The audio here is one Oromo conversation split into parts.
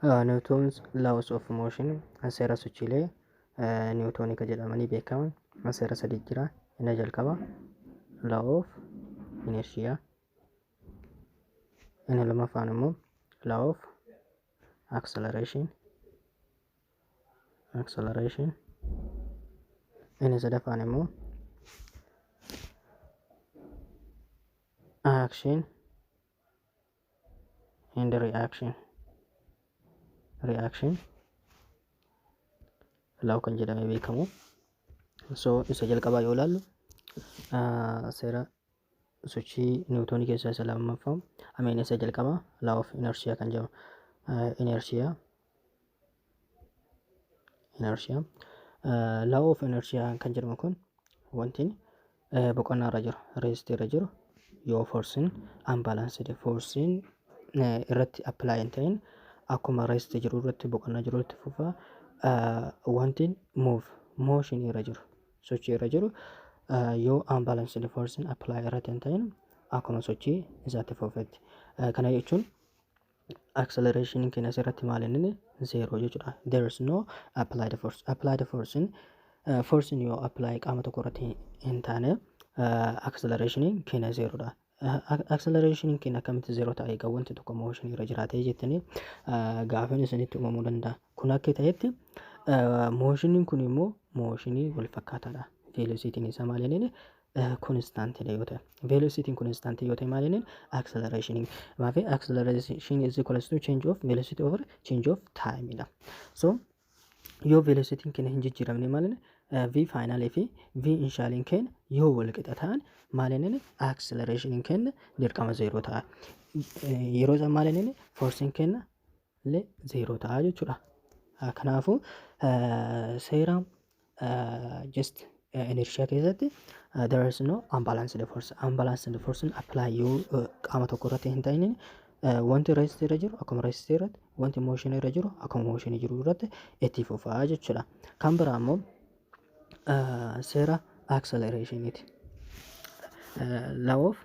Newton's laws of motion seera sochiilee niwutoonii jedhamanii beekaman seera sadii jira. Inni jalqaba law of inertia, inni lammaffaan immoo law of acceleration, inni sadaffaan immoo action and reaction law kan jedhamee beekamu. So isa jalqabaa yoo ilaallu seera sochii niwutoonii keessaa isa lammaffaa isa jalqabaa law of inertia kan jedhamu. Law of inertia kan jedhamu kun wanti boqonnaa irra jiru, reestii irra jiru yoo forsiin unbalanced forsiin irratti apply hin ta'in akkuma reestii jiru irratti boqonnaa jiru irratti fufaa. Wanti motion irra jiru, sochii irra jiru yoo unbalanced forsiin apply irratti hin ta'in akkuma sochii isaatti fufetti. Kana jechuun acceleration keenya asirratti maal inni zero jechuudha. There is no applied force. Applied force yoo apply qaama tokko irratti hin taane acceleration keenya zeroodha. Acceleration keenya akkamitti zero ta'e egaa wanti tokko motion irra jiraatee jettanii gaaffiin isinitti uumamuu danda'a. Kun akka ta'etti motion kun immoo motion wal fakkaataadha. Velocity isaa maal inni constant yoo ta'e, velocity constant yoo ta'e maal inni acceleration is equals to change of velocity over change of time dha. So yoo velocity keenya hin jijjiiramne maal inni v final fi v initial keenya yoo wal qixa ta'an maal inni acceleration keenya dirqama zero ta'a. Yeroo san maal inni force keenya illee zero ta'a jechuudha. Kanaafuu seera just inertia keessatti there is no unbalanced force. Unbalanced force apply yoo qaama tokko irratti hin ta'in wanti rest irra jiru akkuma rest irratti, wanti motion irra jiru akkuma motion jiru irratti itti fufaa jechuudha. Kan biraa immoo seera accelerationiti. Law of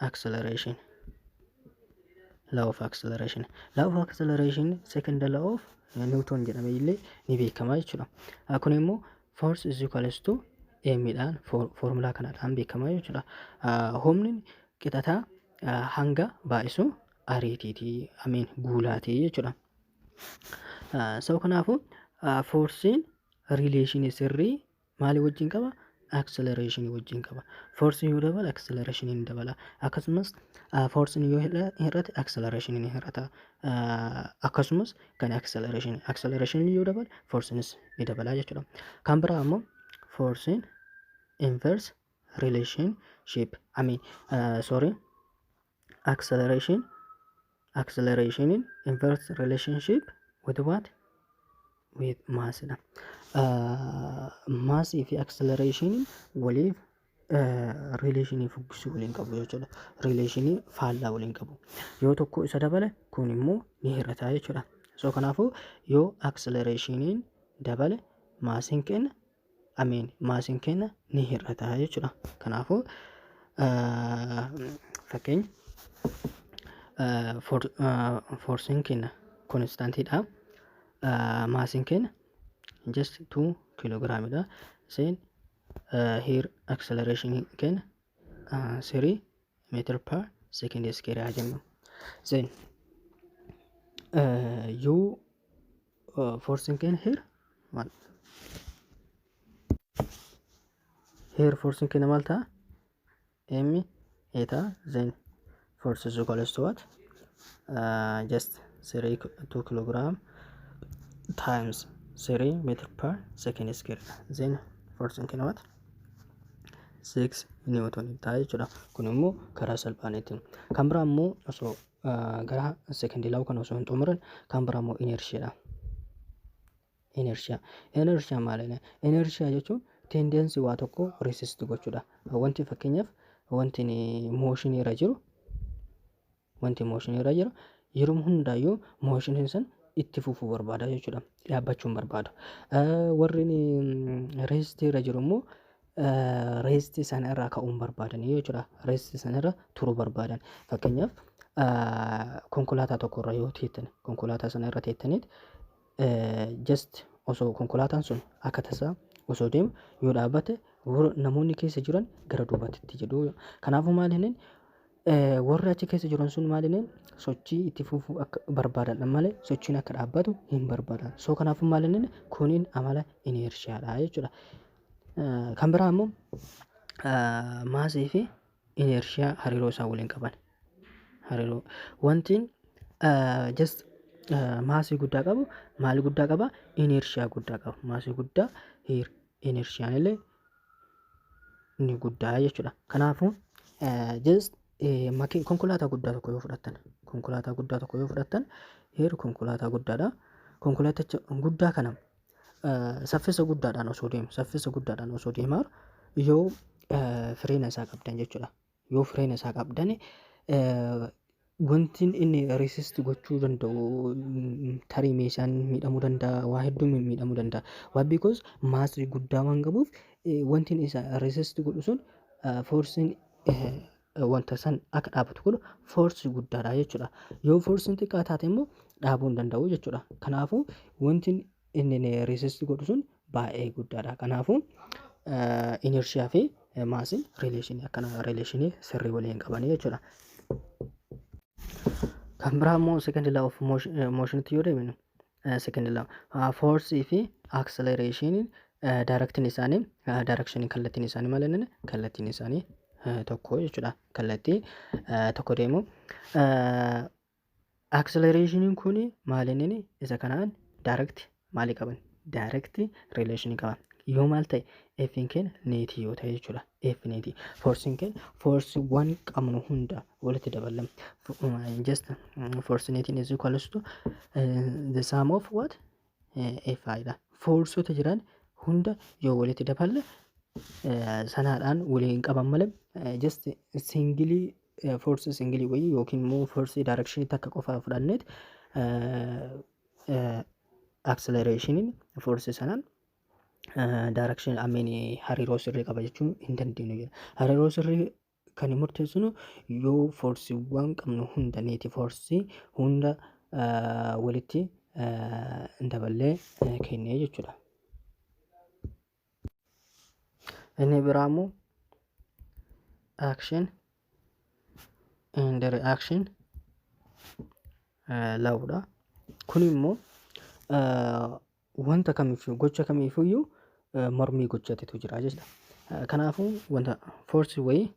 acceleration second law of Newton jedhamee illee ni beekama jechuudha. Kun immoo force is equals to m dhaan formulaa kanadhaan beekama jechuudha. Humni qixataa hanga baay'isu ariitiitii guulaatii jechuudha. So kanaafuu forcein relation sirrii maalii wajjin qaba? Acceleration wajjin qaba. Force yoo dabala acceleration ni dabala. Akkasumas force yoo hir'ate acceleration ni hir'ata. Akkasumas kan acceleration yoo dabala forcenis ni dabala jechuudha. Kan biraa immoo force inverse relationship acceleration inverse relationship with what? With mass dha. Mass fi acceleration waliif relation fuggisuu waliin qabu jechuudha. Relation faallaa waliin qabu. Yoo tokko isa dabale kun immoo ni hir'ata jechuudha. So kanaafuu yoo acceleration dabale maasin keenya ni hir'ata jechuudha. Kanaafuu fakkeenya forcing keenya constant dha. Maasin keenya just 2 kilogram dha. Then here acceleration keenya 3 meter per second square jennu. Then you forcing keenya here forcing keenya maal ta'a? M eta then force is equals to what? Just 2 kilogram times 3 meter per second square. Then force keenya what? 6 newton ta'a jechuudha. Kun immoo karaa salphaaniitiin. Kan biraa immoo osoo gara second law kan osoo hin xumurin kan biraa immoo inertia. Inertia maalidha? Inertia jechuun tendency waa tokko resist gochuudha. Wanti fakkeenyaaf wanti motion irra jiru yeroo hundaayyuu motion san itti fufuu barbaada jechuudha. Dhaabbachuu barbaadu. Warri rest irra jiru immoo rest sana irraa ka'uu barbaadan jechuudha. Rest sana irra turuu barbaadan. Fakkeenyaaf konkolaataa tokkorra yoo teettan konkolaataa sana irra teettaniit just osoo konkolaataan sun akka tasaa osoo deemu yoo dhaabbate namoonni keessa jiran gara duubatti jedhu. Kanaafuu maaliin warri achi keessa jiran sun maaliin sochii itti fufuu akka barbaadan malee sochiin akka dhaabbatu hin barbaadan. So kanaafuu maaliin kuniin amala ineershiyaadha jechuudha. Kan biraa immoo maasii fi ineershiyaa hariiroo isaa waliin qaban. Hariiroo wantiin just maasii guddaa qabu maal guddaa qaba? Ineershiyaa guddaa qaba. Maasii guddaa ineershiyaan illee ni guddaa jechuudha. Kanaafuu just konkolaataa guddaa tokko yoo fudhattan konkolaataa guddaadha. Konkolaaticha guddaa kana saffisa guddaadhaan osoo deemaa yoo fireena isaa qabdan jechuudha. Yoo fireena isaa qabdan wanti inni resist gochuu danda'u tarii meeshaan miidhamuu danda'a, waa hedduu miidhamuu danda'a. Why? Because maasii guddaa waan qabuuf wanti isa resist godhu sun forsiin wanta san akka dhaabbatu godhu forsi guddaadha jechuudha. Yoo forsiin xiqqaa taate immoo dhaabuu hin danda'u jechuudha. Kanaafuu wanti inni resist godhu sun baay'ee guddaadha. Kanaafuu ineershiyaa fi maasiin rileeshinii sirrii waliin qabanii jechuudha. Kan biraa immoo second law of motionitti yoo deemnu second law force fi acceleration direction isaanii kallattiin isaanii malee kallattiin isaanii tokko jechuudha. Kallattii tokko deemu acceleration kun maaliin isa kanaan direct maalii qaban? Direct relation qaban. Yoo maal ta'e F'n keenya neetii yoo ta'e jechuudha. F neetii. Forsiin keenya forsi waan qabnu hunda walitti dabalama. Just force neetiin is equal to the sum of what? Fi dha. Forsota jiran hunda yoo walitti daballe sanaadhaan waliin qaban malee just singilii force singilii wayii yookiin immoo force direction takka qofaa fudhanneet accelerationin force sanaan direction hariiroo sirrii qaba jechuun hin dandeenyu. Hariiroo sirrii kan murteessinu yoo forsiiwwan qabnu hunda neetii forsii hunda walitti daballee kennee jechuudha. Inni biraa immoo action and reaction lawudha. Kun immoo wanta kamiifuu gocha kamiifuyyuu mormii gochaatitu jira jechuudha. Kanaafuu wanta forsi wayii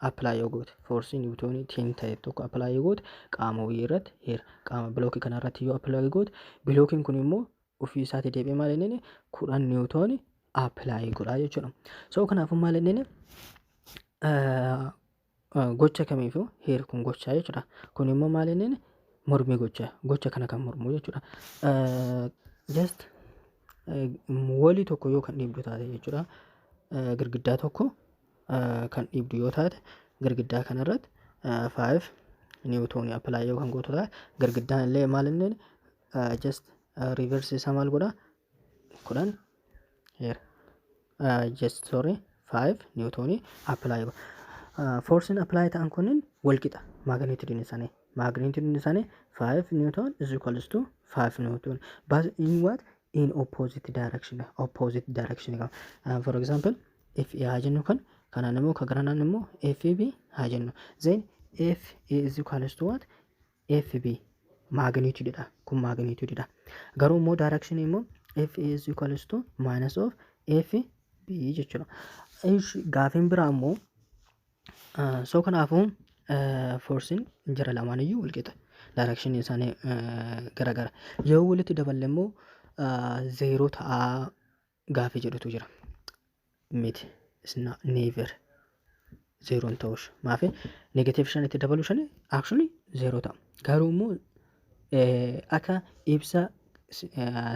apply yoo goote forsi niwutoonii 10 ta'e tokko apply yoo goote qaama wayii irratti qaama bilookii kana irratti yoo apply yoo goote bilookiin kun immoo ofii isaatii deebi'ee maal inni 10 niwutoonii apply godha jechuudha. So kanaafuu maal inni gocha kamiifuu heer kun gochaa jechuudha. Kun immoo maal inni mormii gocha kana kan mormu jechuudha. Just walii tokko yoo kan dhiibdu taate jechuudha. Girgiddaa tokko kan dhiibdu yoo taate girgiddaa kanarratti 5 niwutoonii apply yoo kan gootu taate girgiddaan illee maal inni just reverse isaa maal godha 10 here just 5 niwutoonii apply godha. Forcing apply ta'an kunniin wal qixa magnitude isaanii 5 newton is equals to 5 newton but in what? In opposite direction. For example, if haa jennu kanaan immoo kagaranaan immoo FB haa jennu. Then F is equals to what? FB magnitude dha. Kun magnitude dha. Garuu immoo direction immoo F is equals to minus of FB jechuudha. Gaafiin biraa immoo so kanaafuu forcing jara lamaan iyyuu wal qixa. Direction isaanii garagara. Yoo walitti daballe immoo zeeroo ta'aa gaafii jedhutu jira. Miti never zeeroon ta'uus maafi negative 5 itti dabalu 5 actually zeeroo ta'a. Garuu immoo akka ibsa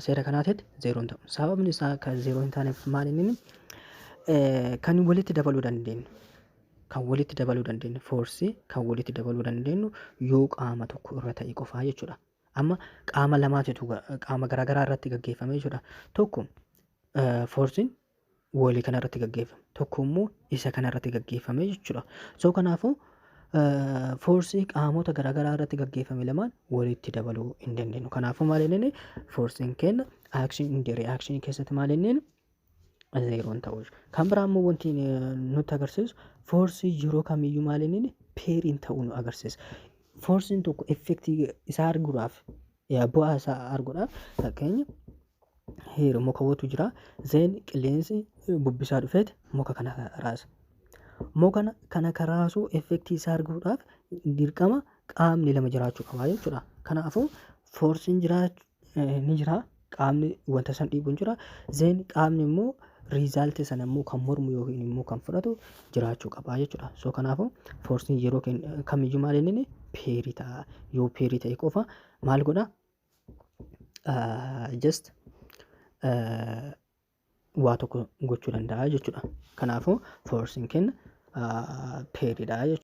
seera kanaatitti zeeroon ta'u. Sababni isaa kan zeeroo hin taaneef maal inni kan walitti dabaluu dandeenyu forcii kan walitti dabaluu dandeenyu yoo qaama tokko irra ta'e qofaa jechuudha. Amma qaama lamaatitu qaama garaagaraa irratti gaggeeffame jechuudha. Tokko forsiin walii kana irratti gaggeeffame, tokko immoo isa kana irratti gaggeeffame jechuudha. So kanaafuu Foorsii qaamota garaagaraa irratti gaggeeffame lamaan walitti dabaluu hin dandeenyu. Kanaafuu maal inni foorsiin kenna action in the reaction keessatti maal inni zeeroon ta'uu. Kan biraa immoo wanti nutti agarsiisu foorsii yeroo kamiyyuu maal inni peeriin ta'uu nu agarsiisa. Foorsiin tokko effektii isaa arguudhaaf bu'aa isaa arguudhaaf fakkeenya heera muka watu jira zeen qilleensi bubbisaa dhufeet muka kana raasa. Muka kana karaasuu effektii isaa arguudhaaf dirqama qaamni lama jiraachuu qaba jechuudha. Kanaafuu foorsiin ni jira qaamni wanta san dhiibuun jira zeen qaamni immoo riizaaltii sana immoo kan mormu yookiin immoo kan fudhatu jiraachuu qaba jechuudha. So kanaafuu foorsiin yeroo kamiyyuu maal inni peerii ta'a. Yoo peerii ta'e qofa maal godha just waa tokko gochuu danda'a jechuudha. Kanaafuu foorsiin kenna peeriidha jechuudha.